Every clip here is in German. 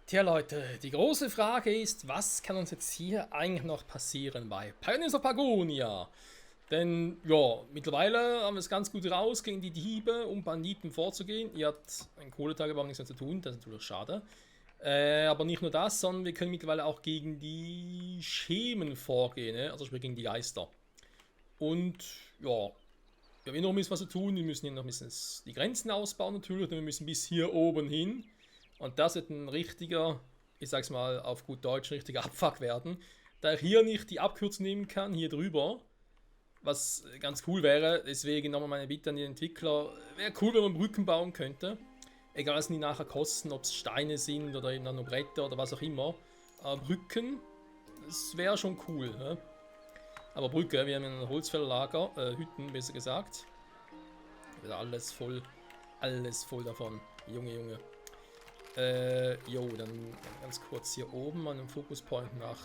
Tja Leute, die große Frage ist, was kann uns jetzt hier eigentlich noch passieren bei Pioneers of Pagonia? Denn ja, mittlerweile haben wir es ganz gut raus, gegen die Diebe, um Banditen vorzugehen. Ihr habt ein Kohletagebaum nichts mehr zu tun, das ist natürlich schade. Aber nicht nur das, sondern wir können mittlerweile auch gegen die Schemen vorgehen, ne? Also sprich gegen die Geister. Und ja, wir haben noch ein bisschen was zu tun, wir müssen hier noch ein bisschen die Grenzen ausbauen natürlich, denn wir müssen bis hier oben hin. Und das wird ein richtiger, ich sag's mal auf gut Deutsch, ein richtiger Abfuck werden. Da ich hier nicht die Abkürzung nehmen kann, hier drüber, was ganz cool wäre, deswegen nochmal meine Bitte an die Entwickler, wäre cool, wenn man Brücken bauen könnte. Egal was die nachher kosten, ob es Steine sind oder eben dann nur Bretter oder was auch immer. Aber Brücken, das wäre schon cool. Ne? Aber Brücke, wir haben ein Holzfällerlager, Hütten besser gesagt. Wieder alles voll davon. Junge, Junge. Jo, dann ganz kurz hier oben mal einen Fokuspoint nach.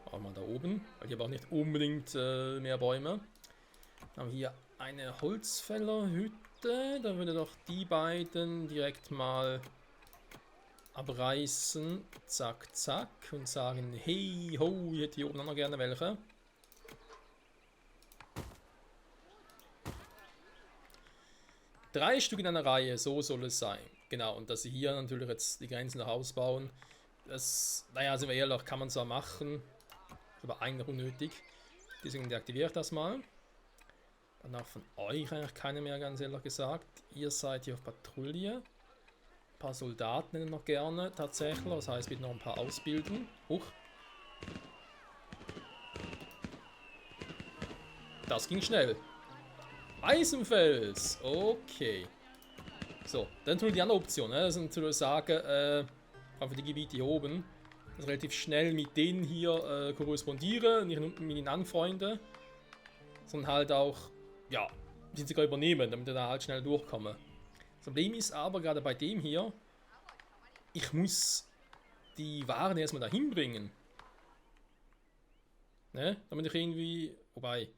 Auch mal da oben, weil hier aber auch nicht unbedingt mehr Bäume. Dann haben wir hier eine Holzfällerhütte. Da würde doch die beiden direkt mal abreißen. Zack, zack. Und sagen, hey, ho, ich hätte hier oben auch noch gerne welche. Drei Stück in einer Reihe, so soll es sein. Genau, und dass sie hier natürlich jetzt die Grenzen noch ausbauen, das, naja, sind wir ehrlich, kann man zwar machen, aber eigentlich unnötig. Deswegen deaktiviere ich das mal. Danach von euch eigentlich keine mehr, ganz ehrlich gesagt. Ihr seid hier auf Patrouille. Ein paar Soldaten nennen noch gerne, tatsächlich. Das heißt, bitte noch ein paar ausbilden. Huch. Das ging schnell. Eisenfels. Okay. So, dann tun wir die andere Option. Ne? Das sind natürlich sagen, für die Gebiete hier oben, dass relativ schnell mit denen hier korrespondiere, nicht nur mit ihnen anfreunde, sondern halt auch, ja, die sogar übernehmen, damit ich da halt schnell durchkomme. Das Problem ist aber gerade bei dem hier, ich muss die Waren erstmal dahin bringen. Ne? Damit ich irgendwie, wobei,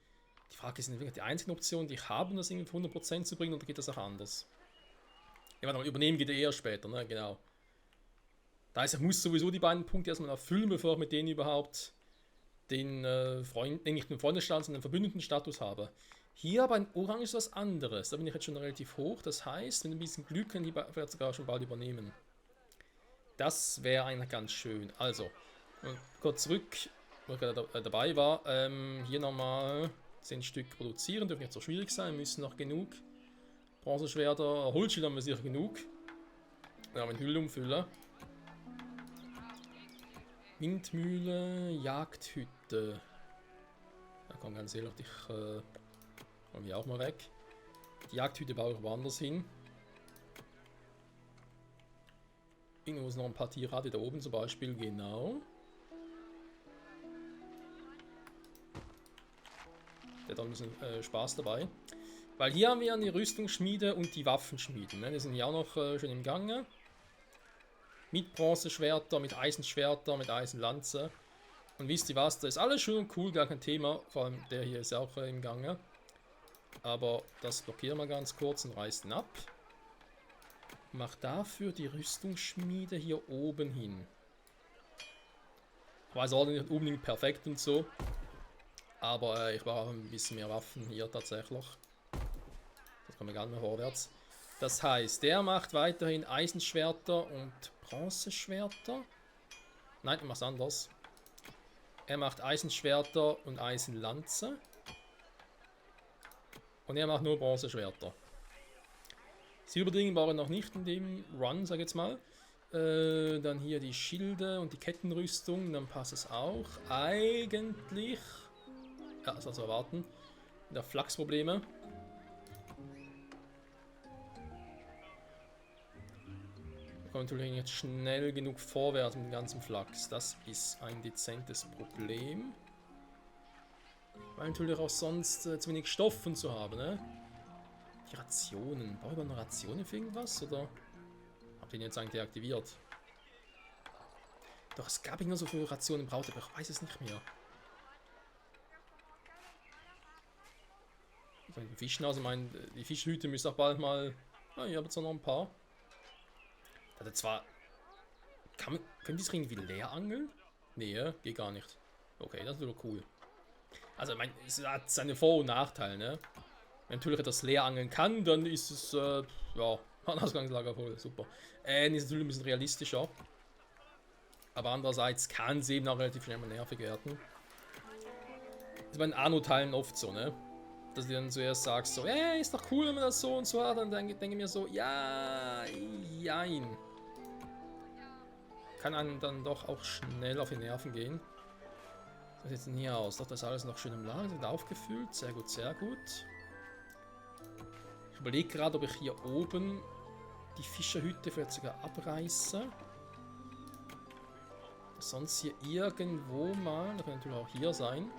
die Frage ist wirklich die einzige Option, die ich habe, um das irgendwie auf 100% zu bringen, oder geht das auch anders? Ja, warte mal, übernehmen geht eher später, ne? Genau. Das heißt, ich muss sowieso die beiden Punkte erstmal erfüllen, bevor ich mit denen überhaupt den nicht den Freundesstatus, sondern den Verbündentenstatus habe. Hier aber ein Orange ist was anderes. Da bin ich jetzt schon relativ hoch. Das heißt, wenn ein bisschen Glück können die vielleicht sogar schon bald übernehmen. Das wäre eigentlich ganz schön. Also, kurz zurück, wo ich gerade dabei war. Hier nochmal 10 Stück produzieren. Dürfen nicht so schwierig sein. Wir müssen noch genug Bronzeschwerter. Holzschild haben wir sicher genug. Dann haben wir eine Hülle umfüllen. Windmühle, Jagdhütte. Da komm, ganz ehrlich, ich hol mich auch mal weg. Die Jagdhütte baue ich woanders hin. Irgendwo ist noch ein paar Tiere, da oben zum Beispiel, genau. Der hat da ein bisschen Spaß dabei. Weil hier haben wir die Rüstungsschmiede und die Waffenschmieden. Ne? Die sind ja auch noch schon im Gange. Mit Bronzeschwerter, mit Eisenschwerter, mit Eisenlanze. Und wisst ihr was, das ist alles schön und cool, gar kein Thema. Vor allem der hier ist auch im Gange. Aber das blockieren wir ganz kurz und reißen ihn ab. Mach dafür die Rüstungsschmiede hier oben hin. Ich weiß auch nicht unbedingt perfekt und so. Aber ich brauche ein bisschen mehr Waffen hier tatsächlich. Das kommt mir gar nicht mehr vorwärts. Das heißt, der macht weiterhin Eisenschwerter und Bronzeschwerter. Nein, er macht anders. Er macht Eisenschwerter und Eisenlanze. Und er macht nur Bronzeschwerter. Silberdingen war er noch nicht in dem Run, sag ich jetzt mal. Dann hier die Schilde und die Kettenrüstung, dann passt es auch. Eigentlich. Ja, das war zu erwarten. Der Flachsprobleme. Wir kommen natürlich jetzt schnell genug vorwärts mit dem ganzen Flachs. Das ist ein dezentes Problem. Weil natürlich auch sonst zu wenig Stoff und so haben, ne? Die Rationen. Brauche ich mal eine Ration für irgendwas? Oder habt ihr den jetzt eigentlich deaktiviert? Doch, es gab nur so viele Rationen braucht, aber ich weiß es nicht mehr. Von den Fischen aus, ich meine, die Fischhüte müsste auch bald mal. Ah, ich habe jetzt noch ein paar. Hatte zwar Können die sich irgendwie leer angeln? Nee, geht gar nicht. Okay, das wäre cool. Also, ich meine, es hat seine Vor- und Nachteile, ne? Wenn natürlich etwas leer angeln kann, dann ist es, ja, Ausgangslager voll, super. Ist natürlich ein bisschen realistischer. Aber andererseits kann es eben auch relativ schnell mal nervig werden. Das ist bei den Anno-Teilen oft so, ne? Dass du dann zuerst sagst, so, ist doch cool, wenn man das so und so hat. Dann denke ich mir so, ja, jein. Kann einem dann doch auch schnell auf die Nerven gehen. Was sieht denn hier aus? Doch, das ist alles noch schön im Lager, wird aufgefüllt. Sehr gut, sehr gut. Ich überlege gerade, ob ich hier oben die Fischerhütte vielleicht sogar abreiße. Sonst hier irgendwo mal, das kann natürlich auch hier sein,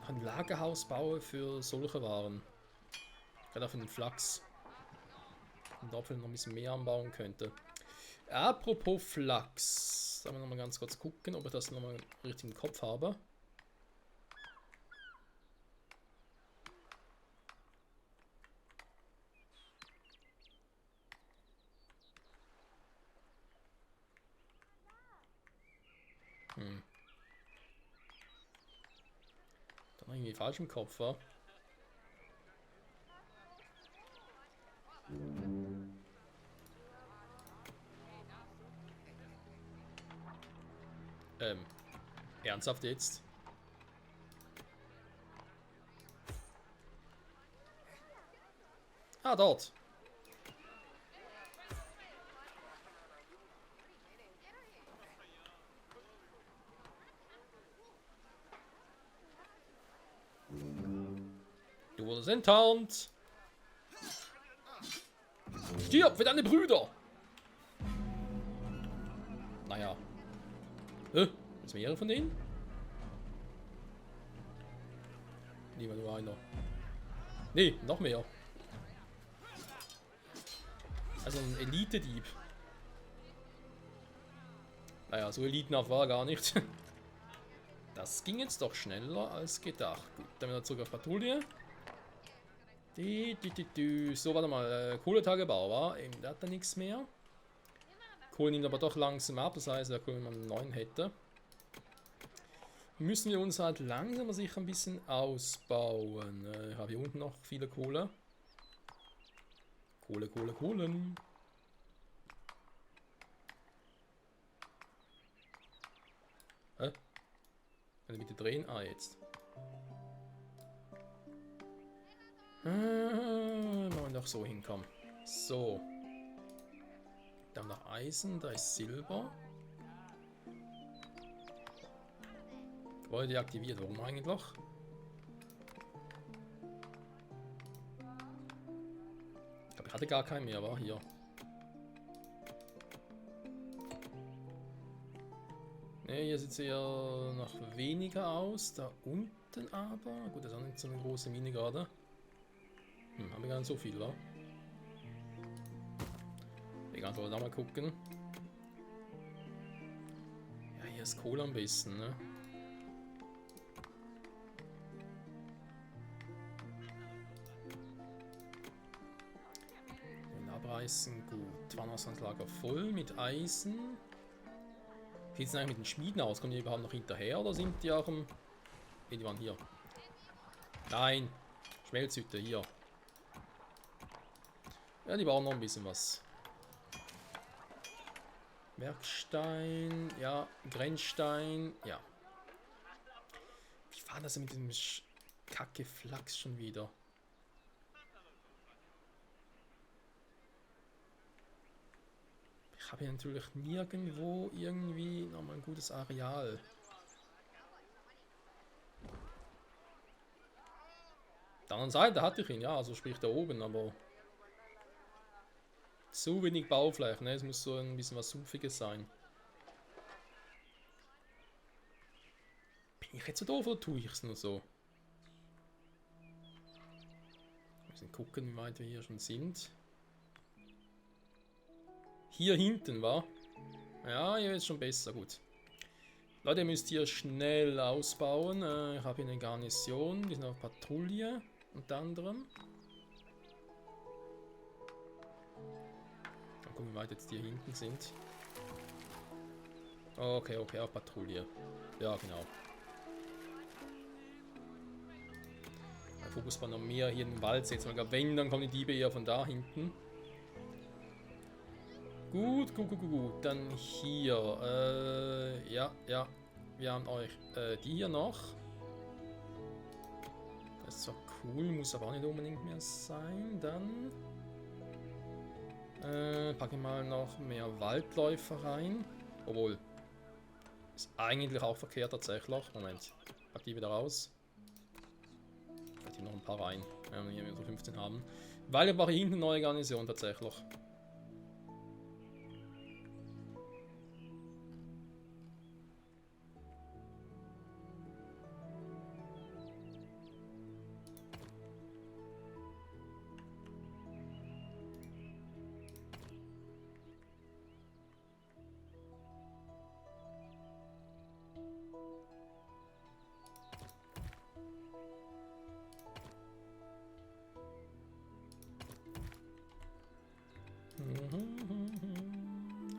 ein Lagerhaus baue für solche Waren. Gerade auch für den Flachs. Und dafür noch ein bisschen mehr anbauen könnte. Apropos Flachs. Da wir nochmal ganz kurz gucken, ob ich das nochmal richtig im Kopf habe. Dann irgendwie falsch im Kopf war. Ernsthaft jetzt? Ah, dort. Du wurdest enttarnt. Stirb für deine Brüder. Naja. Ist mehrere von denen? Lieber nur einer. Nee, noch mehr. Also ein Elite-Dieb. Naja, so elitenhaft war er gar nicht. Das ging jetzt doch schneller als gedacht. Gut, dann wieder zurück auf Patrouille. So, warte mal. Kohletagebau war. Eben, der hat da nichts mehr. Kohle nimmt aber doch langsam ab. Das heißt, wäre cool, wenn man einen neuen hätte. Müssen wir uns halt langsam aber sicher ein bisschen ausbauen. Ich habe hier unten noch viele Kohle. Kohlen. Kann ich bitte drehen? Ah, jetzt. Wenn wir doch so hinkommen. So. Da haben wir noch Eisen, da ist Silber. Gebäude deaktiviert. Warum eigentlich? Ich glaube, ich hatte gar keinen mehr, war hier. Ne, hier sieht es eher noch weniger aus. Da unten aber. Gut, das ist auch nicht so eine große Mine gerade. Haben wir gar nicht so viel, wa? Egal, wollen wir da mal gucken. Ja, hier ist Kohle am besten, ne? Abreißen, gut. Warnausgangslager voll mit Eisen. Wie sieht es eigentlich mit den Schmieden aus? Kommen die überhaupt noch hinterher oder sind die auch im... Ne, die waren hier. Nein! Schmelzhütte, hier. Ja, die bauen noch ein bisschen was. Werkstein, ja. Grenzstein, ja. Wie war das denn mit diesem Kacke Flachs schon wieder? Ich habe hier natürlich nirgendwo irgendwie nochmal ein gutes Areal. Auf der anderen Seite hatte ich ihn, ja, also sprich da oben, aber so wenig Baufläche, ne? Es muss so ein bisschen was Sumpfiges sein. Bin ich jetzt so doof oder tue ich es nur so? Wir müssen gucken, wie weit wir hier schon sind. Hier hinten, war? Ja, hier ist schon besser, gut. Leute, ihr müsst hier schnell ausbauen. Ich habe hier eine Garnison, die sind auf Patrouille, unter anderem. Mal gucken, wie weit jetzt die hier hinten sind. Okay, okay, auf Patrouille. Ja, genau. Ein Fokus war noch mehr hier im Wald. Jetzt mal, wenn, dann kommen die Diebe eher von da hinten. Gut, gut, gut, gut, gut. Dann hier. Ja, ja. Wir haben euch die hier noch. Das ist zwar cool, muss aber auch nicht unbedingt mehr sein. Dann packe ich mal noch mehr Waldläufer rein. Obwohl, ist eigentlich auch verkehrt tatsächlich. Moment, pack die wieder raus. Vielleicht hier noch ein paar rein, wenn wir hier so 15 haben. Weil wir brauchen hinten eine neue Garnison tatsächlich.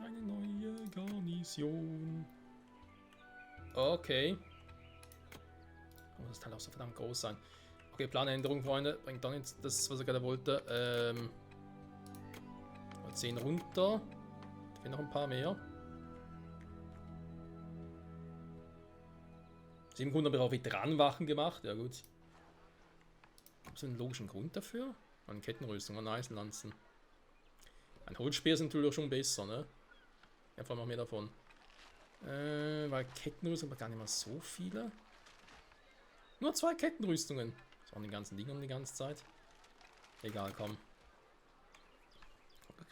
Eine neue Garnison. Okay. Oh, das Teil auch so verdammt groß sein. Okay, Planänderung, Freunde. Bringt dann jetzt das, was ich gerade wollte. 10 runter. Fehlen noch ein paar mehr. 700 habe ich auch Veteranenwachen gemacht. Ja, gut. Gibt es einen logischen Grund dafür? Eine Kettenrüstung und Eisenlanzen. Ein Holzspeer ist natürlich auch schon besser, ne? Ja, vor allem auch mehr davon. Weil Kettenrüstung aber gar nicht mal so viele. Nur 2 Kettenrüstungen. Das waren die ganzen Dinger die ganze Zeit. Egal, komm.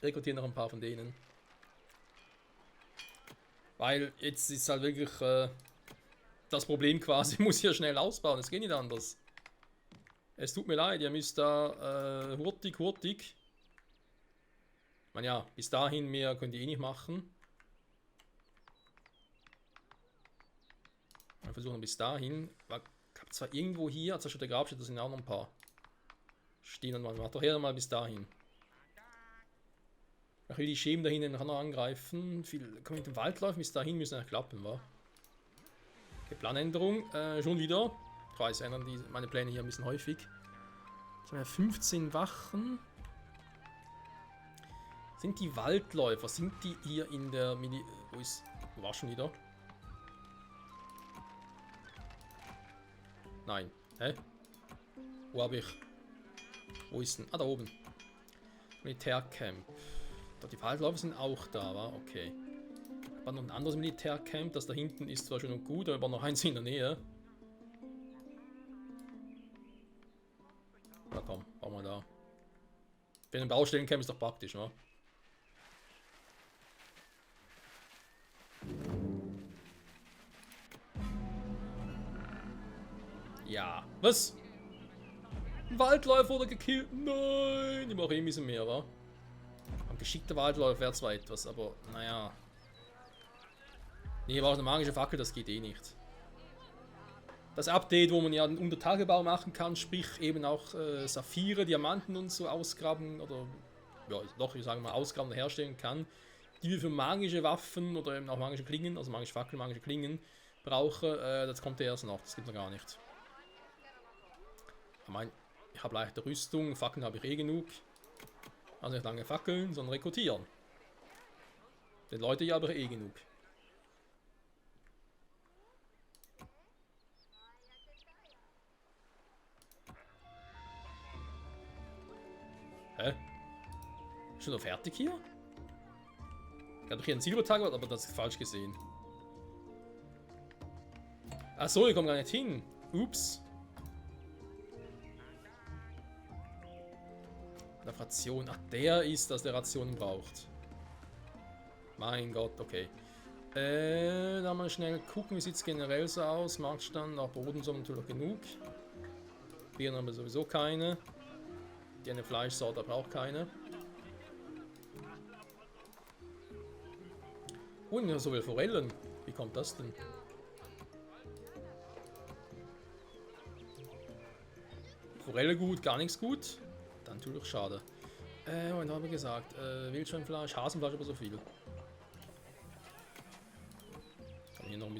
Rekrutieren noch ein paar von denen. Weil jetzt ist halt wirklich das Problem quasi, ich muss hier schnell ausbauen. Es geht nicht anders. Es tut mir leid, ihr müsst da hurtig. Ich meine ja, bis dahin mehr könnt ihr eh nicht machen. Wir versuchen bis dahin. Ich habe zwar irgendwo hier, also schon der Grabstätte, da sind auch noch ein paar. Stehen und macht doch her mal bis dahin. Ich will die Schemen da hinten noch angreifen. Können wir mit dem Waldläufen bis dahin müssen eigentlich klappen, wa? Okay, Planänderung. Schon wieder. Ich weiß, ändern meine Pläne hier ein bisschen häufig. Ich habe ja 15 Wachen. Sind die Waldläufer, sind die hier in der Wo war schon wieder? Nein. Hä? Wo habe ich? Wo ist denn? Ah, da oben. Militärcamp. Doch, die Waldläufer sind auch da, wa? Okay. Aber noch ein anderes Militärcamp, das da hinten ist zwar schon gut, aber noch eins in der Nähe. Na komm, bauen wir da. Für ein Baustellencamp ist doch praktisch, wa? Ja. Was? Ein Waldläufer wurde gekillt? Nein! Ich brauche eh ein bisschen mehr, wa? Ein geschickter Waldläufer wäre zwar etwas, aber naja. Nee, ich brauche eine magische Fackel, das geht eh nicht. Das Update, wo man ja einen Untertagebau machen kann, sprich eben auch Saphire, Diamanten und so ausgraben oder ja, doch, ich sage mal ausgraben und herstellen kann, die wir für magische Waffen oder eben auch magische Klingen, also magische Fackeln, magische Klingen brauchen, das kommt ja erst noch, das gibt noch gar nicht. Ich habe leichte Rüstung, Fackeln habe ich eh genug. Also nicht lange Fackeln, sondern rekrutieren. Den Leute hier habe ich eh genug. Hä? Schon noch fertig hier? Ich habe doch hier einen Silbertag, aber das ist falsch gesehen. Achso, ich komme gar nicht hin. Ups. Der Ration. Ach, der ist, dass der Rationen braucht. Mein Gott, okay. Da mal schnell gucken, wie sieht es generell so aus. Marktstand, auch Boden so natürlich genug. Bieren haben wir sowieso keine. Die eine Fleischsorte braucht keine. Und ja, so viele Forellen. Wie kommt das denn? Forelle gut, gar nichts gut. Dann natürlich schade. Moment, habe ich gesagt. Wildschweinfleisch, Hasenfleisch aber so viel.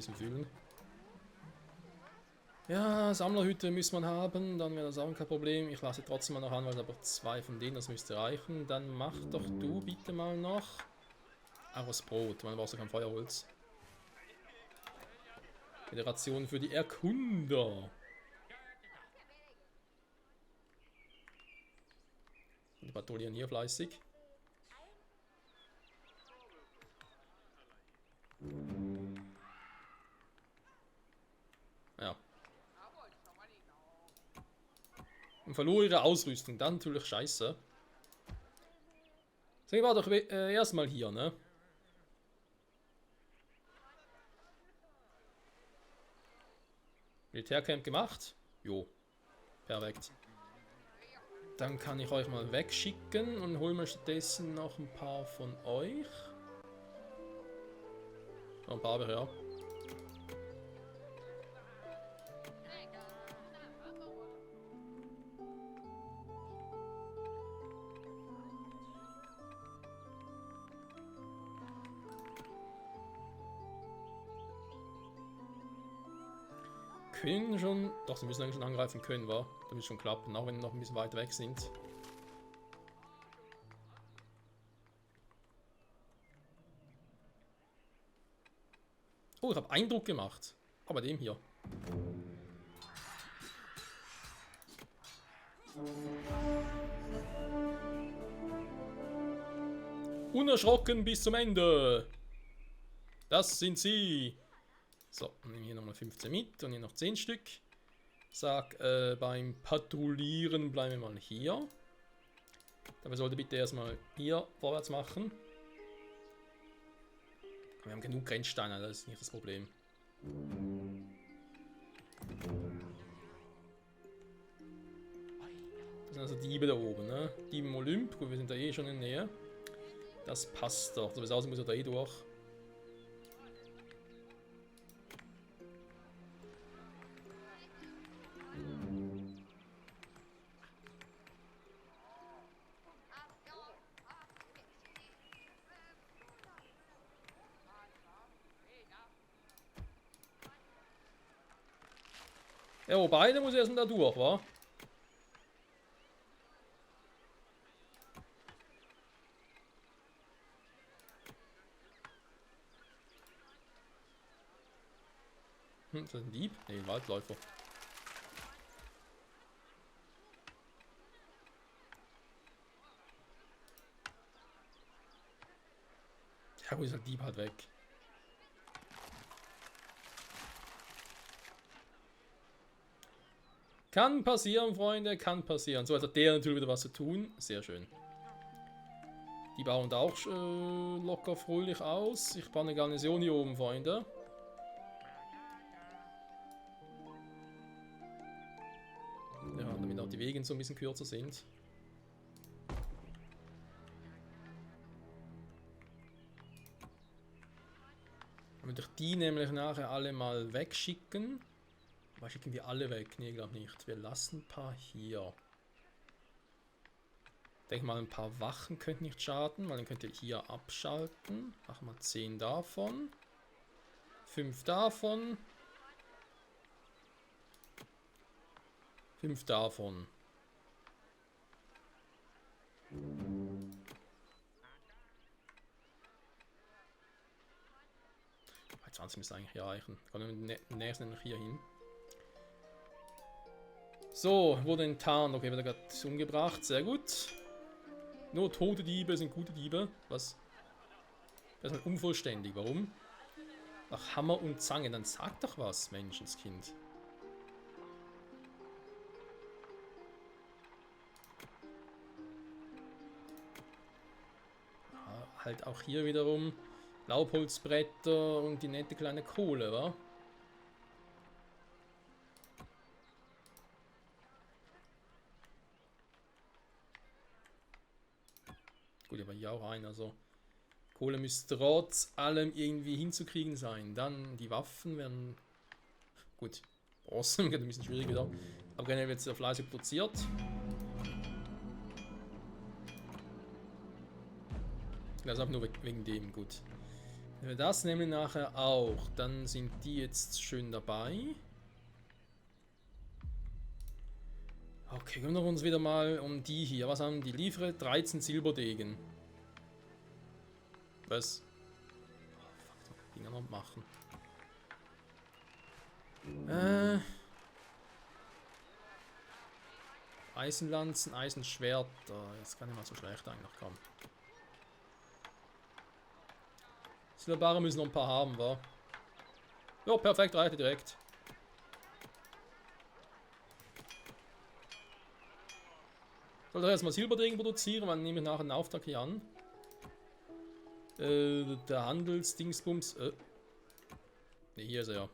bisschen fühlen. Ja, Sammlerhütte muss man haben, dann wäre das auch kein Problem. Ich lasse trotzdem mal noch an, weil aber 2 von denen, das müsste reichen. Dann mach doch du bitte mal noch aus Brot, man braucht ja kein Feuerholz. Föderation für die Erkunder. Die patrouillieren hier fleißig. Ja. Und verlor ihre Ausrüstung, dann natürlich scheiße. Sie war doch erstmal hier, ne? Militärcamp gemacht? Jo. Perfekt. Dann kann ich euch mal wegschicken und hole mir stattdessen noch ein paar von euch. Ein paar habe ich, ja. Können schon. Doch, sie müssen eigentlich schon angreifen können, wa? Das wird schon klappen, auch wenn sie noch ein bisschen weit weg sind. Oh, ich habe Eindruck gemacht. Aber dem hier. Unerschrocken bis zum Ende. Das sind sie. So, nehmen hier nochmal 15 mit und hier noch 10 Stück. Sag, beim Patrouillieren bleiben wir mal hier. Dabei sollte bitte erstmal hier vorwärts machen. Wir haben genug Grenzsteine, das ist nicht das Problem. Das sind also Diebe da oben, ne? Diebe im Olymp, gut, wir sind da eh schon in der Nähe. Das passt doch, so wie es aussieht, muss er da eh durch. Ja, wo beide muss erst da durch, wa? Ist das ein Dieb? Ne, ein Waldläufer. Ja, wo ist der Dieb halt weg? Kann passieren, Freunde, kann passieren. So, jetzt hat der natürlich wieder was zu tun. Sehr schön. Die bauen da auch locker fröhlich aus. Ich baue eine Garnison hier oben, Freunde. Ja, damit auch die Wege so ein bisschen kürzer sind. Damit ich die nämlich nachher alle mal wegschicken. Aber schicken wir alle weg? Nee, glaube nicht. Wir lassen ein paar hier. Ich denke mal, ein paar Wachen könnten nicht schaden, weil dann könnt ihr hier abschalten. Machen wir 10 davon. 5 davon. 5 davon. 20 müsste eigentlich hier reichen. Kommen wir nächsten noch hier hin. So, wurde enttarnt. Okay, wird er gerade umgebracht. Sehr gut. Nur tote Diebe sind gute Diebe. Was? Das ist unvollständig. Warum? Ach, Hammer und Zange. Dann sag doch was, Menschenskind. Ja, halt auch hier wiederum Laubholzbretter und die nette kleine Kohle, wa? Gut, aber hier auch ein, also Kohle müsste trotz allem irgendwie hinzukriegen sein. Dann die Waffen werden, gut, Bronze wird ein bisschen schwierig wieder, aber generell wird sehr fleißig produziert. Das ist auch nur wegen dem, gut. Wenn wir das nehmen nachher auch, dann sind die jetzt schön dabei. Okay, kümmern wir uns wieder mal um die hier. Was haben die? Liefere 13 Silberdegen. Was? Oh, fuck, die Dinger noch machen. Eisenlanzen, Eisenschwerter. Jetzt kann ich mal so schlecht eigentlich kommen. Silberbare müssen noch ein paar haben, wa? Ja, perfekt, reicht direkt. Soll doch erstmal Silberdegen produzieren, dann nehme ich nachher einen Auftrag hier an. Der Handelsdingsbums. Ne, hier ist er ja.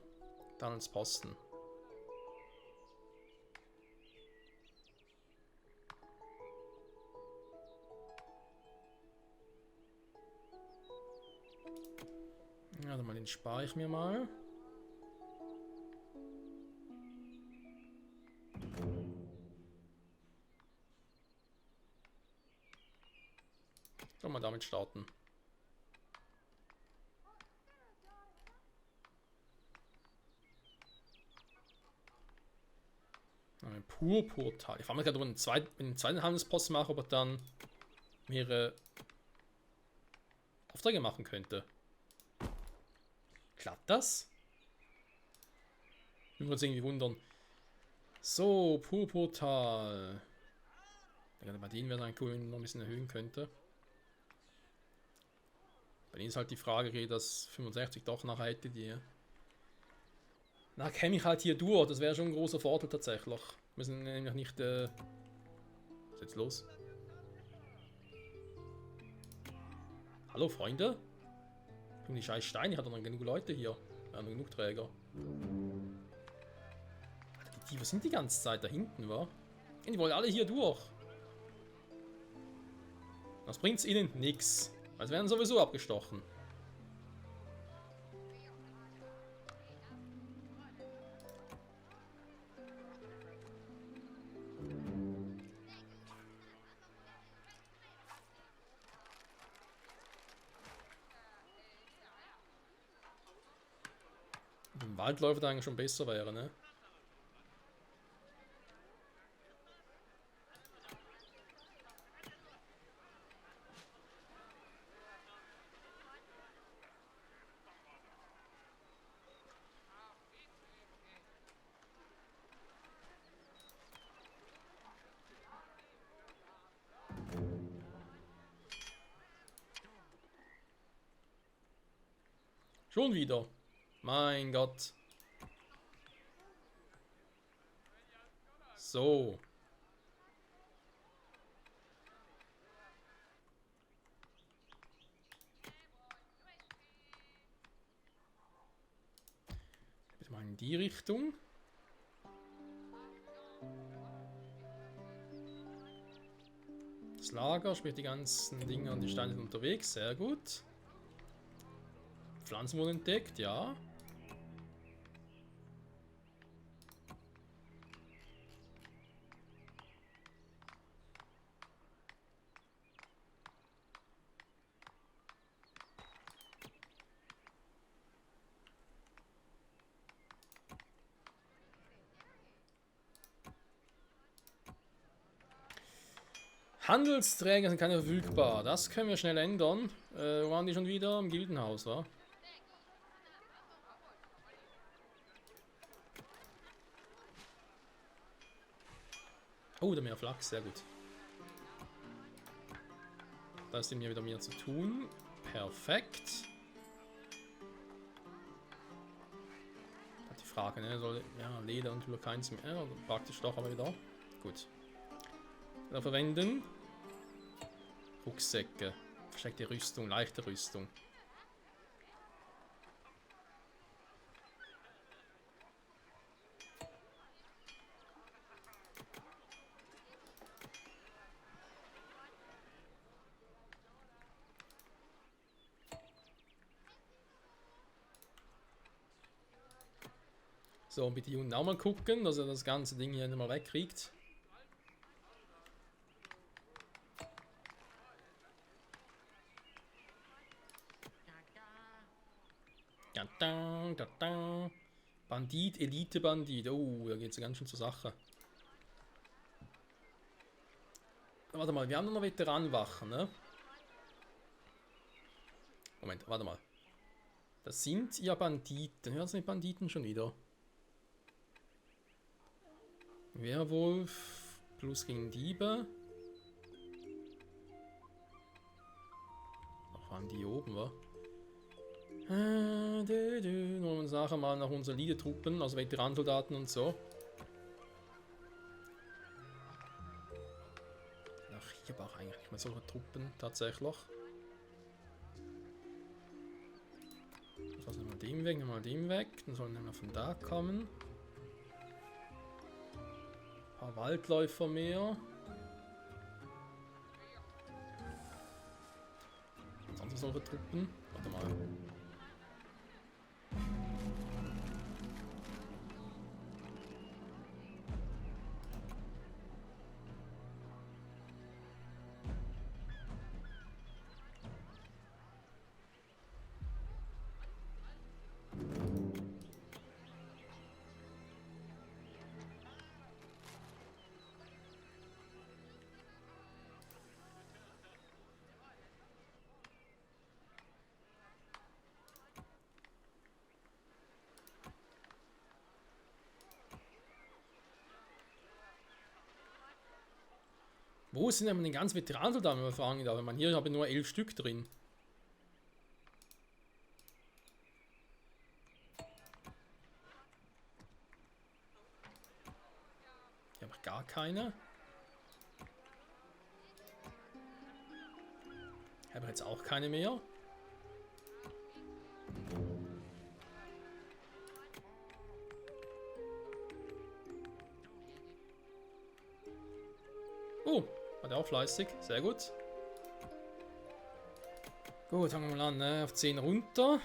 Der Handelsposten. Ja, dann mal den spare ich mir mal. Sollen wir damit starten? Ein Purpurtal. Ich frage mich gerade, ob ich einen zweiten Handelsposten mache, ob er dann mehrere Aufträge machen könnte. Klappt das? Ich würde uns irgendwie wundern. So, Purpurtal. Bei denen wäre es eigentlich cool, wenn ich noch ein bisschen erhöhen könnte. Bei denen ist halt die Frage, dass 65 doch nachher hätte die. Na, käme ich halt hier durch. Das wäre schon ein großer Vorteil tatsächlich. Wir müssen nämlich nicht. Was ist jetzt los? Hallo Freunde? Die scheiß Steine, hat doch noch genug Leute hier. Ja, noch genug Träger. Die sind die ganze Zeit da hinten, wa? Die wollen alle hier durch. Was bringt's ihnen? Nix. Als wären sowieso abgestochen. Im Wald läuft eigentlich schon besser wäre, ne? Schon wieder. Mein Gott. So. Bitte mal in die Richtung. Das Lager, sprich die ganzen Dinge und die Steine sind unterwegs. Sehr gut. Pflanzen wurden entdeckt, ja. Handelsträger sind keine verfügbar. Das können wir schnell ändern. Wo waren die schon wieder? Im Gildenhaus, wa? Oh, der mehr Flachs, sehr gut. Da ist ihm hier wieder mehr zu tun. Perfekt. Hat die Frage, ne? Soll ja Leder und über keins mehr. Ja, praktisch doch, aber wieder. Gut. Wieder verwenden. Rucksäcke. Versteckte Rüstung, leichte Rüstung. So, und bitte hier unten auch mal gucken, dass er das ganze Ding hier nicht mal wegkriegt. Da, da, da, da. Bandit, Elite-Bandit. Oh, da geht es ja ganz schön zur Sache. Warte mal, wir haben noch Veteranenwachen, ne? Moment, warte mal. Das sind ja Banditen. Ja, das sind Banditen schon wieder. Werwolf plus gegen Diebe. Ach, waren die oben, wa? Holen wir uns nachher mal nach unseren Leader-Truppen, also Veteranensoldaten und so. Ach, hier brauche ich eigentlich nicht mehr solche Truppen, tatsächlich. Also mal dem weg, mal dem weg. Dann sollen wir von da kommen. Ein paar Waldläufer mehr. Sonst solche Truppen. Warte mal. Wo sind denn die ganzen Veteranensoldaten, wenn man fragen darf? Hier habe ich nur 11 Stück drin. Hier habe ich gar keine. Hier habe ich jetzt auch keine mehr. Oh, war der auch fleißig. Sehr gut. Gut, fangen wir mal an, ne? Auf 10 runter.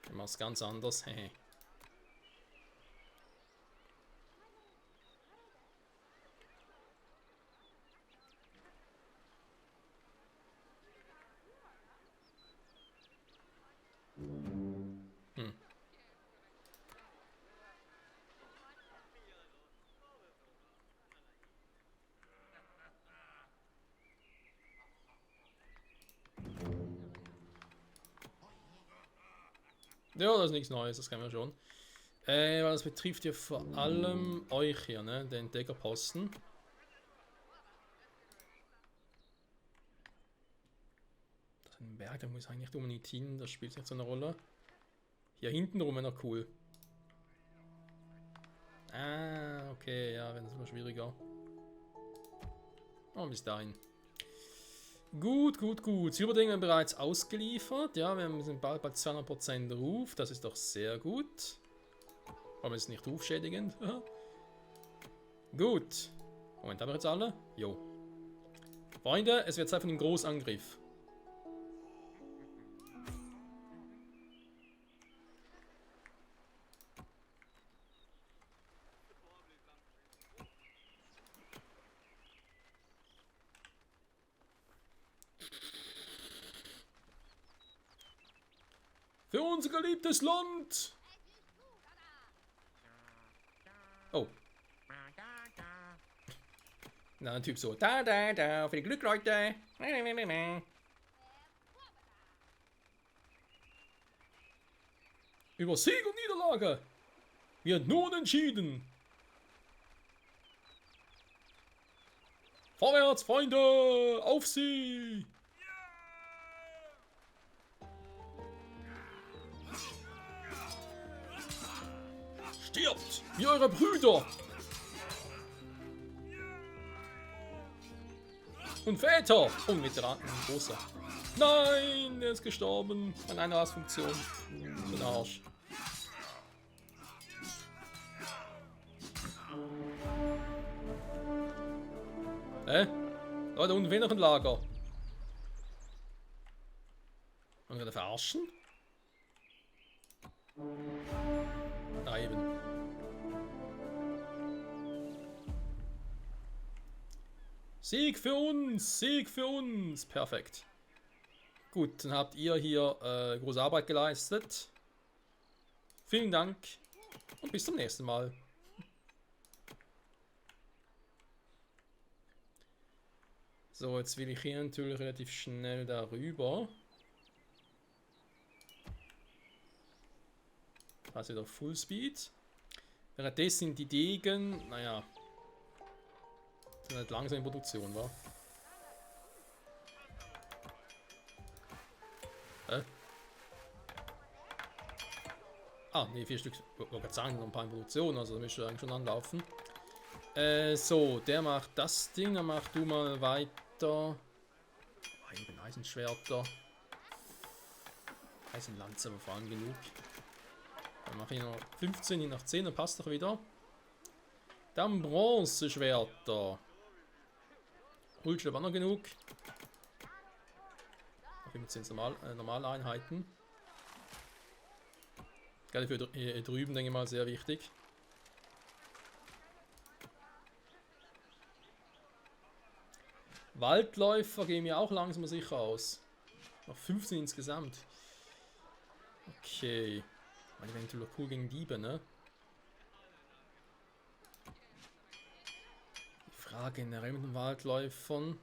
Ich mach's ganz anders. Hehe. Ja, das ist nichts Neues, das kennen wir schon. Weil das betrifft ja vor allem euch hier, ne? Den Entdeckerposten. Das ist ein Berg, da muss eigentlich unbedingt hin, das spielt nicht so eine Rolle. Hier hinten rum wäre noch cool. Ah, okay, ja, wenn es immer schwieriger. Oh, bis dahin. Gut, gut, gut. Silberding bereits ausgeliefert. Ja, wir sind bald bei 200% Ruf. Das ist doch sehr gut. Aber jetzt nicht rufschädigend. Gut. Moment, haben wir jetzt alle? Jo. Freunde, es wird Zeit für einen Großangriff. Für unser geliebtes Land! Oh. Na, ein Typ so. Da, da, da, für die Glückleute. Über Sieg und Niederlage wird nun entschieden. Vorwärts, Freunde! Auf sie! Stirbt, wie eure Brüder! Und Väter! Und Veteranen, ein großer. Nein, er ist gestorben an einer Rasfunktion. So ein Arsch. Leute, unten fehlt noch ein Lager. Und gerade verarschen? Ah, eben. Sieg für uns! Sieg für uns! Perfekt. Gut, dann habt ihr hier große Arbeit geleistet. Vielen Dank und bis zum nächsten Mal. So, jetzt will ich hier natürlich relativ schnell darüber. Das ist wieder Fullspeed. Währenddessen sind die Degen, naja, sind halt langsam in Produktion, wa? Ah, ne, 4 Stück. Ich wollte gerade sagen, noch ein paar in Produktion, also da müsste eigentlich schon anlaufen. So, der macht das Ding, dann mach du mal weiter. Eben Eisenschwerter. Eisenlanze, aber vor allem genug. Dann mache ich noch 15, hier nach 10, dann passt doch wieder. Dann Bronzeschwerter. Holzschwert auch noch genug. Noch 15 normale Einheiten. Gerade für drüben, denke ich mal, sehr wichtig. Waldläufer gehen mir auch langsam sicher aus. Noch 15 insgesamt. Okay. Meine wäre natürlich cool gegen Diebe, ne? Die Frage generell mit den Waldläufern.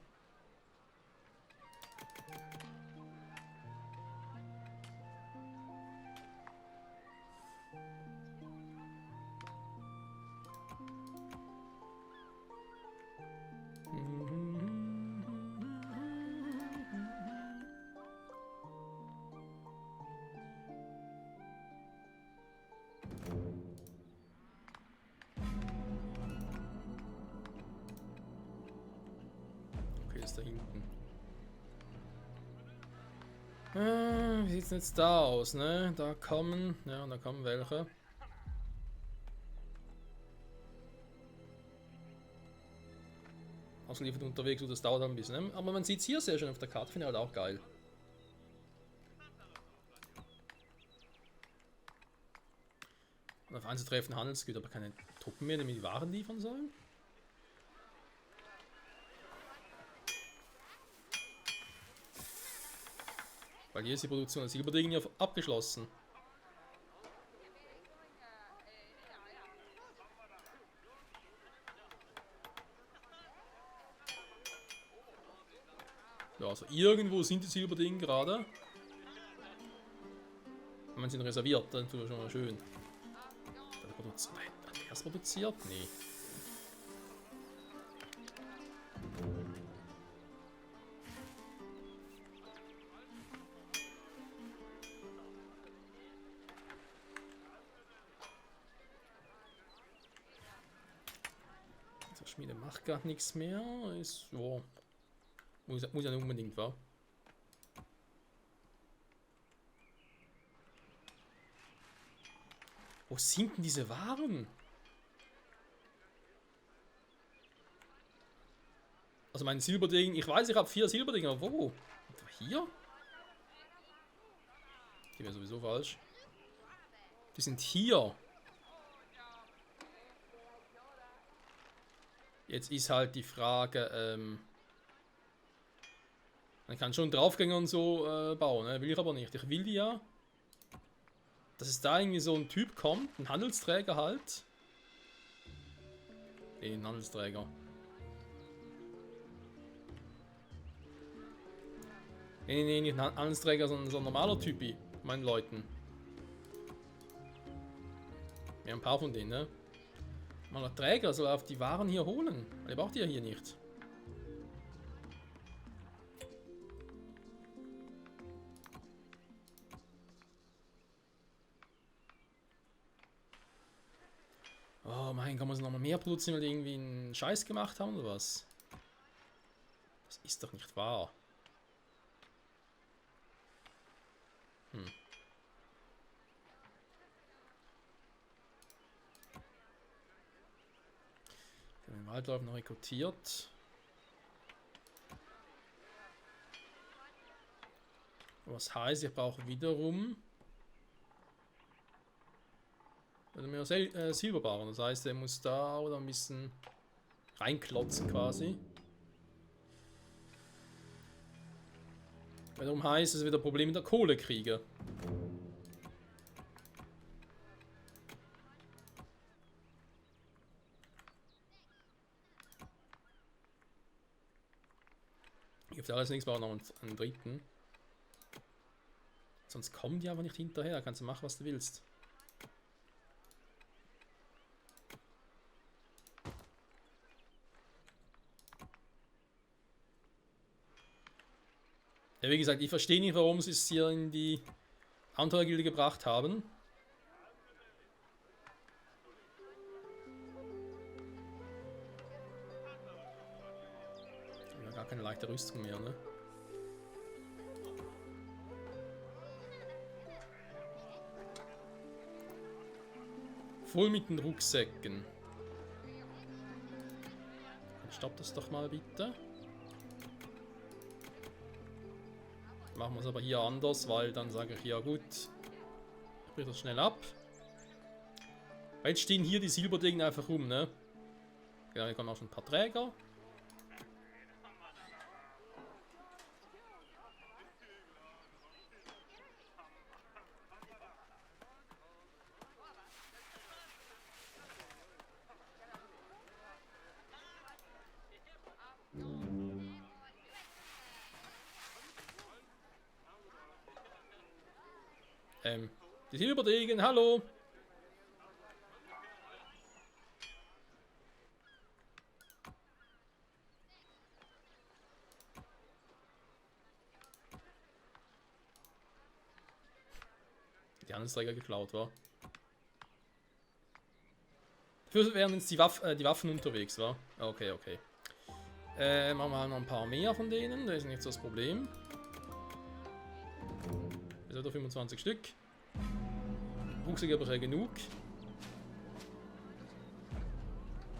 Ist da hinten. Wie sieht es jetzt da aus, ne? Da kommen, ja, da kommen welche. Ausgeliefert unterwegs, das dauert ein bisschen, ne? Aber man sieht es hier sehr schön auf der Karte, finde ich halt auch geil. Und auf einzutreffen Handelsgüter, aber keine Truppen mehr, die mir die Waren liefern sollen. Weil hier ist die Produktion des Silberdegen ja abgeschlossen. Ja, also irgendwo sind die Silberdingen gerade. Man sind reserviert, dann tut das schon mal schön. Hat der erst produziert? Nee. Der Schmiede macht gar nichts mehr. Ist, ja, muss ja nicht unbedingt, wa? Wo sind denn diese Waren? Also mein Silberdegen, ich weiß, ich habe 4 Silberdegen, aber wo? Hier? Die wäre sowieso falsch. Die sind hier. Jetzt ist halt die Frage, man kann schon Draufgänger und so bauen, ne? Will ich aber nicht. Ich will die ja. Dass es da irgendwie so ein Typ kommt, ein Handelsträger halt. Nee, ein Handelsträger. Nee, nicht ein Handelsträger, sondern so ein normaler Typi, meinen Leuten. Wir haben ein paar von denen, ne? Mal der Träger soll auf die Waren hier holen. Er braucht die ja hier nicht. Oh mein Gott, muss ich nochmal mehr produzieren, weil die irgendwie einen Scheiß gemacht haben oder was? Das ist doch nicht wahr. Den Waldläufer noch rekrutiert. Was heißt, ich brauche wiederum mehr Silberbarren. Das heißt, er muss da oder ein bisschen reinklotzen quasi. Wiederum heißt, dass wir wieder Probleme mit der Kohle kriegen. Gibt alles nichts, brauche noch einen dritten. Sonst kommen die aber nicht hinterher. Kannst du machen, was du willst. Ja, wie gesagt, ich verstehe nicht, warum sie es hier in die Abenteuergilde gebracht haben. Ja, gar keine leichte Rüstung mehr, ne? Voll mit den Rucksäcken. Stopp das doch mal bitte. Machen wir es aber hier anders, weil dann sage ich, ja gut, ich breche das schnell ab. Jetzt stehen hier die Silberdegen einfach rum, ne? Genau, hier kommen auch schon ein paar Träger. Die Silberdegen, hallo! Die Handelsträger geklaut war. Dafür wären jetzt die Waffen unterwegs, war? Okay, okay. Machen wir noch ein paar mehr von denen, das ist nicht so das Problem. Jetzt hat er 25 Stück. Rucksäcke habe ich ja genug.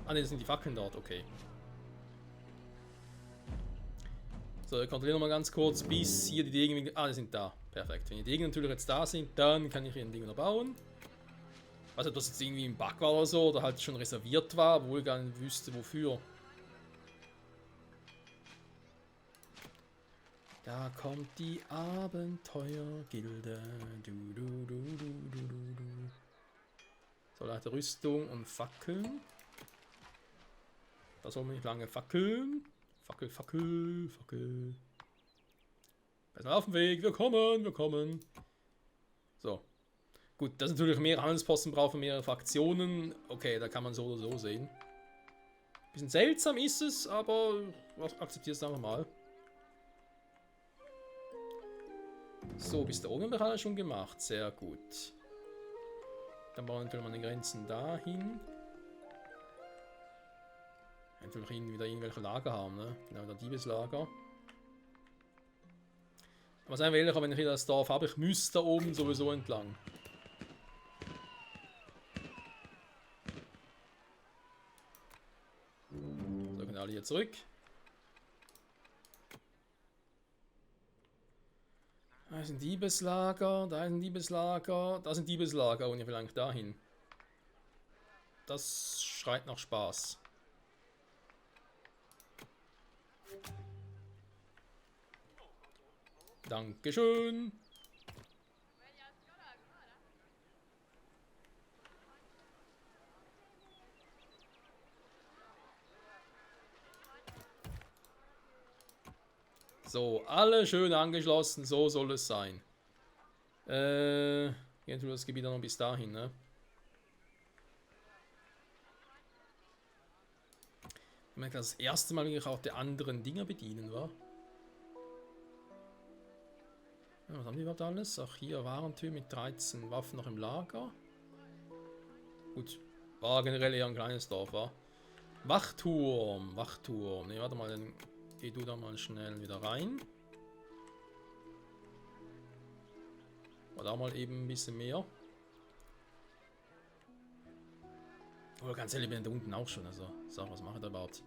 Ah ne, das sind die Fackeln dort, okay. So, wir kontrollieren noch mal ganz kurz, bis hier die Degen... Ah, die sind da. Perfekt. Wenn die Degen natürlich jetzt da sind, dann kann ich hier ein Ding noch bauen. Also ob das jetzt irgendwie im Bug war oder so, oder halt schon reserviert war, obwohl ich gar nicht wüsste, wofür. Da kommt die Abenteuergilde. So, leichte Rüstung und Fackeln. Da soll man nicht lange fackeln. Fackel, Fackel, Fackel. Besser auf dem Weg, wir kommen, wir kommen. So. Gut, dass natürlich mehrere Handelsposten brauchen, mehrere Fraktionen. Okay, da kann man so oder so sehen. Bisschen seltsam ist es, aber ich akzeptiere es einfach mal. So, bis da oben haben wir alles schon gemacht. Sehr gut. Dann bauen wir natürlich mal die Grenzen dahin. Einfach wieder irgendwelche Lager haben, ne? Genau, der Diebeslager. Aber sein welcher, wenn ich wieder das Dorf habe, ich müsste da oben sowieso entlang. So, können alle hier zurück. Da ist ein Diebeslager, da ist ein Diebeslager, da ist ein Diebeslager und ich will eigentlich dahin. Das schreit nach Spaß. Dankeschön. So, alle schön angeschlossen, so soll es sein. Gehen wir das Gebiet noch bis dahin, ne? Ich merke, das erste Mal, wie ich auch die anderen Dinger bedienen war. Ja, was haben die überhaupt alles? Auch hier Warentür mit 13 Waffen noch im Lager. Gut, war generell eher ein kleines Dorf, war. Wachturm, Wachturm. Ne, warte mal, dann geh du da mal schnell wieder rein. War da mal eben ein bisschen mehr. Oder ganz ehrlich, ich bin da unten auch schon. Also, so, was mache ich da überhaupt?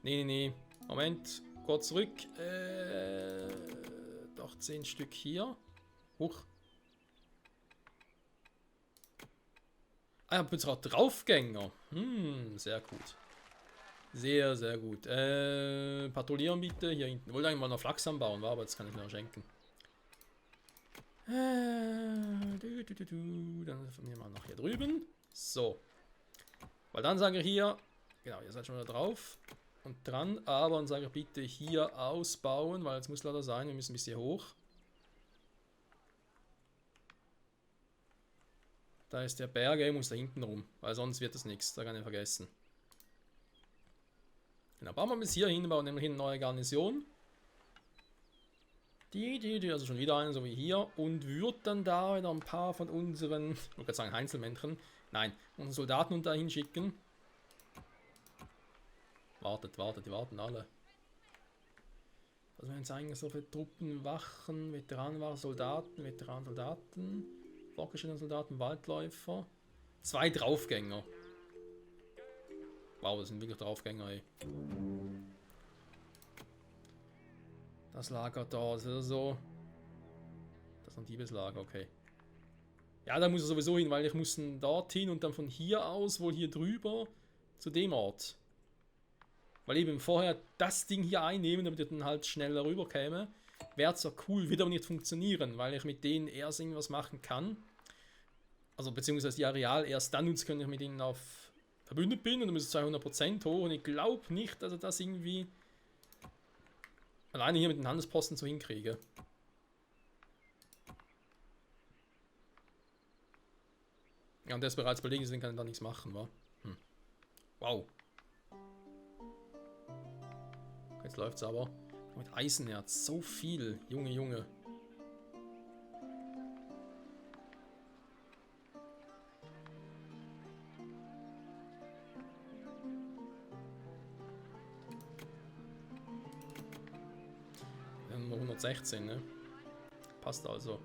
Nee. Moment, kurz zurück. Da auch 10 Stück hier. Huch. Ah, ich habe jetzt auch Draufgänger. Sehr gut. Sehr, sehr gut. Patrouillieren bitte. Hier hinten. Ich wollte eigentlich mal noch Flachs anbauen, war, aber jetzt kann ich mir noch schenken. Dann von mir mal nach hier drüben. So. Weil dann sage ich hier, genau, ihr seid schon wieder drauf und dran, aber dann sage ich bitte hier ausbauen, weil es muss leider sein, wir müssen bis hier hoch. Da ist der Berge, muss da hinten rum, weil sonst wird das nichts, da kann ich vergessen. Genau, bauen wir bis hier hin, bauen nämlich eine neue Garnison. Also schon wieder eine, so wie hier. Und wird dann da wieder ein paar von unseren, ich wollte gerade sagen Einzelmännchen, nein, unsere Soldaten und dahin schicken. Wartet, die warten alle. Was werden jetzt eigentlich so für Truppen, Wachen, Veteranenwachen, Soldaten, vorgeschrittene Soldaten, Waldläufer. 2 Draufgänger. Wow, das sind wirklich Draufgänger, ey. Das Lager da, das ist so. Das ist ein Diebeslager, okay. Ja, da muss er sowieso hin, weil ich muss dorthin und dann von hier aus wohl hier drüber zu dem Ort. Weil eben vorher das Ding hier einnehmen, damit ich dann halt schneller rüber käme. Wäre zwar cool, wird aber nicht funktionieren, weil ich mit denen erst irgendwas machen kann. Also beziehungsweise die Areal erst dann nutzen kann, ich mit ihnen auf verbündet bin und dann muss es 200% hoch und ich glaube nicht, dass ich das irgendwie alleine hier mit den Handelsposten so hinkriege. Ja, und der ist bereits belegen, deswegen kann ich da nichts machen, wa? Wow. Jetzt läuft's aber. Mit Eisenerz, so viel. Junge. Nur 116, ne? Passt also.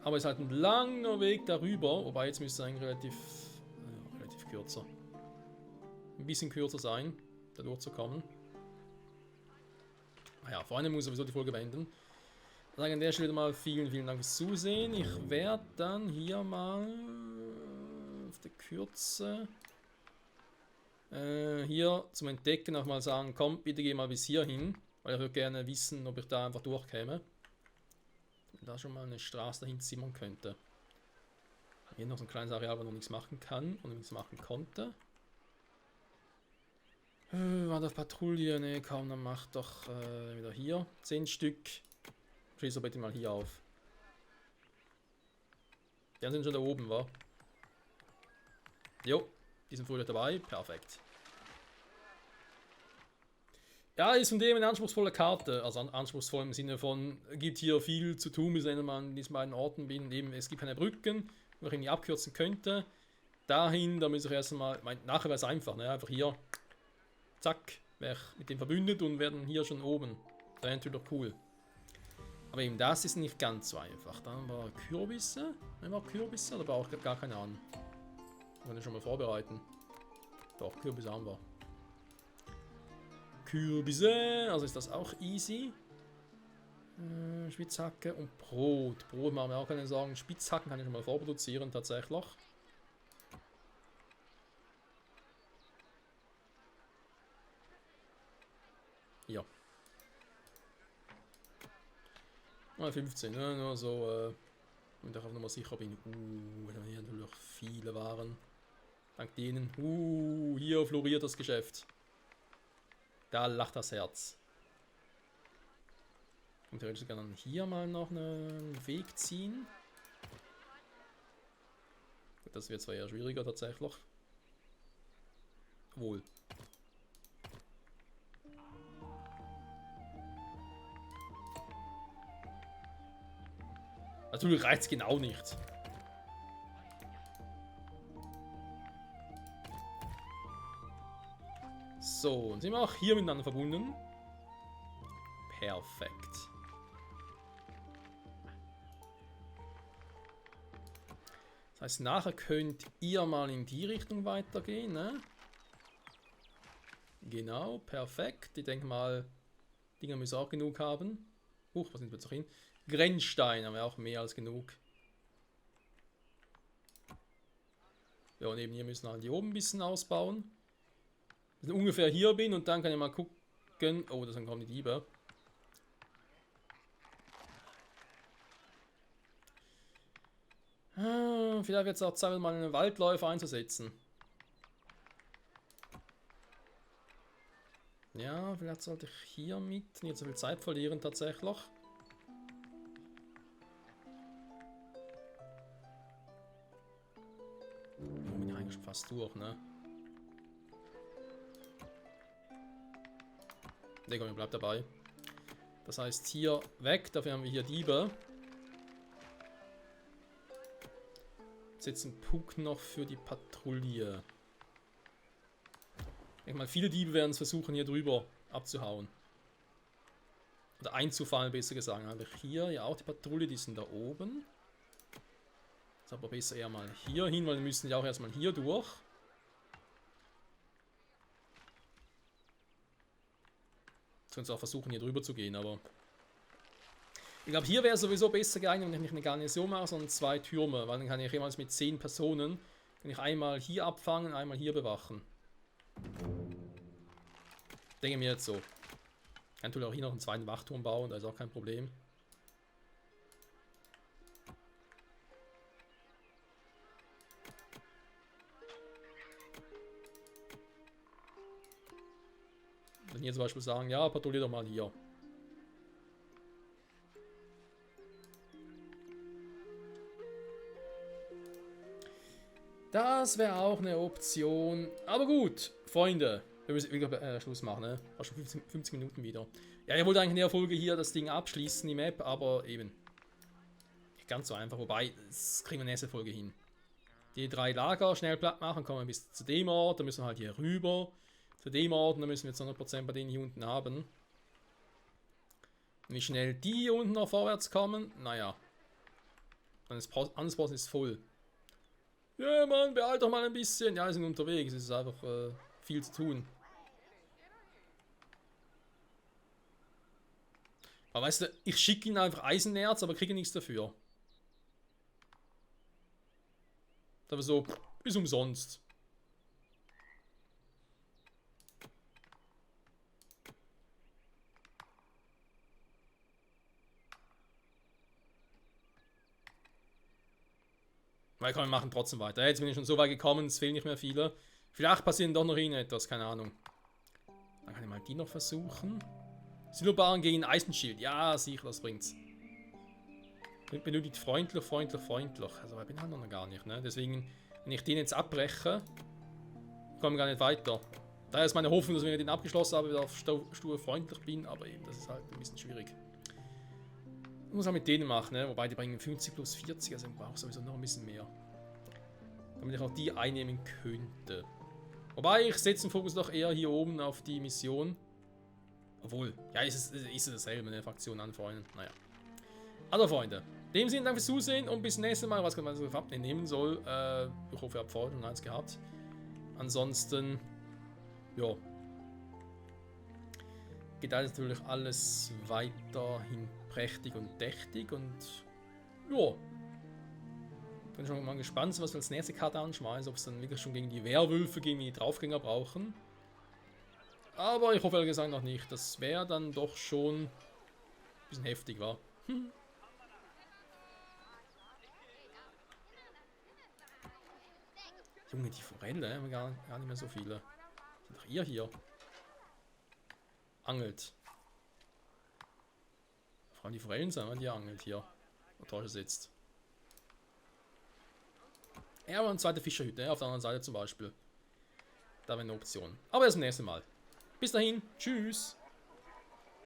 Aber es ist halt ein langer Weg darüber, wobei jetzt müsste es eigentlich relativ kürzer. Ein bisschen kürzer sein, da durchzukommen. Naja, vor allem muss ich sowieso die Folge beenden. Dann an der Stelle mal vielen Dank fürs Zusehen. Ich werde dann hier mal auf der Kürze hier zum Entdecken auch mal sagen, komm, bitte geh mal bis hier hin, weil ich würde gerne wissen, ob ich da einfach durchkäme. Wenn da schon mal eine Straße dahin zimmern könnte. Hier noch so ein kleines Areal, wo noch nichts machen kann und nichts machen konnte. War das Patrouille? Ne, kaum, dann macht doch wieder hier 10 Stück. Schließ doch bitte mal hier auf. Die sind schon da oben, wa? Jo, die sind früher dabei, perfekt. Ja, ist von dem eine anspruchsvolle Karte, also anspruchsvoll im Sinne von, gibt hier viel zu tun, bis wenn man in diesen beiden Orten bin. Eben, es gibt keine Brücken, wo ich irgendwie abkürzen könnte. Dahin, da muss ich erst einmal, nachher wäre es einfach, ne? Einfach hier, zack, wäre ich mit dem verbündet und werden hier schon oben. Das wäre natürlich cool. Aber eben das ist nicht ganz so einfach. Dann war Kürbisse. War Kürbisse oder brauche ich gar keine an? Kann ich schon mal vorbereiten. Doch, Kürbisse haben wir. Kürbisse, also ist das auch easy. Spitzhacke und Brot. Brot machen wir auch keine Sorgen. Spitzhacken kann ich schon mal vorproduzieren tatsächlich. Ja. Mal 15, ne? Nur so, wenn ich auch nochmal sicher bin. Da hier natürlich viele Waren. Dank denen. Hier floriert das Geschäft. Da lacht das Herz. Und theoretisch kann dann hier mal noch einen Weg ziehen. Gut, das wird zwar eher schwieriger tatsächlich. Wohl. Natürlich reicht es genau nicht. So, und sind wir auch hier miteinander verbunden. Perfekt. Das heißt, nachher könnt ihr mal in die Richtung weitergehen, ne? Genau, perfekt. Ich denke mal, Dinger müssen auch genug haben. was sind wir jetzt noch hin? Grenzstein haben wir auch mehr als genug. Ja, und eben hier müssen wir halt hier oben ein bisschen ausbauen. Dass ich ungefähr hier bin und dann kann ich mal gucken. Oh, dann kommen die Diebe. Vielleicht wird es auch Zeit, mal einen Waldläufer einzusetzen. Ja, vielleicht sollte ich hier mit nicht so viel Zeit verlieren tatsächlich. Ich bin ja eigentlich schon fast durch, ne? Ne, komm, ich bleib dabei. Das heißt hier weg, dafür haben wir hier Diebe. Jetzt ein Punkt noch für die Patrouille. Ich denke mal, viele Diebe werden es versuchen, hier drüber abzuhauen. Oder einzufallen, besser gesagt. Dann habe ich hier ja auch die Patrouille, die sind da oben. Ist aber besser eher mal hier hin, weil wir müssen ja auch erstmal hier durch. Jetzt können sie auch versuchen, hier drüber zu gehen, aber... Ich glaube, hier wäre sowieso besser geeignet, wenn ich nicht eine Garnison mache, sondern 2 Türme. Weil dann kann ich jemals mit 10 Personen, kann ich einmal hier abfangen, einmal hier bewachen. Denke mir jetzt so. Ich kann natürlich auch hier noch einen zweiten Wachturm bauen, da ist auch kein Problem. Wenn hier zum Beispiel sagen, ja, patrouillier doch mal hier. Das wäre auch eine Option. Aber gut, Freunde. Wir müssen Schluss machen, ne? War schon 50 Minuten wieder. Ja, ich wollte eigentlich in der Folge hier das Ding abschließen, die Map, aber eben. Nicht ganz so einfach, wobei, das kriegen wir nächste Folge hin. Die 3 Lager schnell platt machen, kommen wir bis zu dem Ort, dann müssen wir halt hier rüber. Zu dem Ort, dann müssen wir jetzt 100% bei denen hier unten haben. Und wie schnell die hier unten noch vorwärts kommen, naja. Dann ist Ansposten ist voll. Ja, Mann, beeil doch mal ein bisschen. Ja, wir sind unterwegs. Es ist einfach viel zu tun. Aber weißt du, ich schicke ihnen einfach Eisenerz, aber kriege nichts dafür. Aber so, ist umsonst. Weil komm, wir machen trotzdem weiter. Jetzt bin ich schon so weit gekommen, es fehlen nicht mehr viele. Vielleicht passieren doch noch ihnen etwas, keine Ahnung. Dann kann ich mal die noch versuchen. Silobaren gegen Eisenschild. Ja, sicher, das bringt's. Benötigt freundlich, freundlich, freundlich. Also, ich bin halt noch gar nicht, ne? Deswegen, wenn ich den jetzt abbreche, kommen wir gar nicht weiter. Daher ist meine Hoffnung, dass wenn ich den abgeschlossen habe, wieder auf Stufe freundlich bin, aber eben, das ist halt ein bisschen schwierig. Ich muss auch mit denen machen, ne? Wobei die bringen 50 plus 40, also ich brauche sowieso noch ein bisschen mehr. Damit ich auch die einnehmen könnte. Wobei, ich setze den Fokus doch eher hier oben auf die Mission. Obwohl, ja, ist es dasselbe, eine Fraktion anfreunden. Naja. Also Freunde, in dem Sinne, danke fürs Zusehen und bis nächstes Mal. Ich weiß gar nicht, was ich überhaupt nehmen soll. Ich hoffe, ihr habt Freude und eins gehabt. Ansonsten, ja. Geht alles natürlich alles weiterhin prächtig und dächtig und ja. Bin schon mal gespannt, was wir als nächste Karte anschmeißen, ob es dann wirklich schon gegen die Werwölfe, gegen die Draufgänger brauchen. Aber ich hoffe ehrlich gesagt noch nicht. Das wäre dann doch schon ein bisschen heftig, war. Junge, die Forelle, haben wir gar nicht mehr so viele. Sind doch ihr hier. Angelt. Vor allem die Forellen sind, wenn die angelt hier. Wo Tasche sitzt. Ja, aber eine zweite Fischerhütte, auf der anderen Seite zum Beispiel. Da wäre eine Option. Aber erst zum nächsten Mal. Bis dahin, tschüss.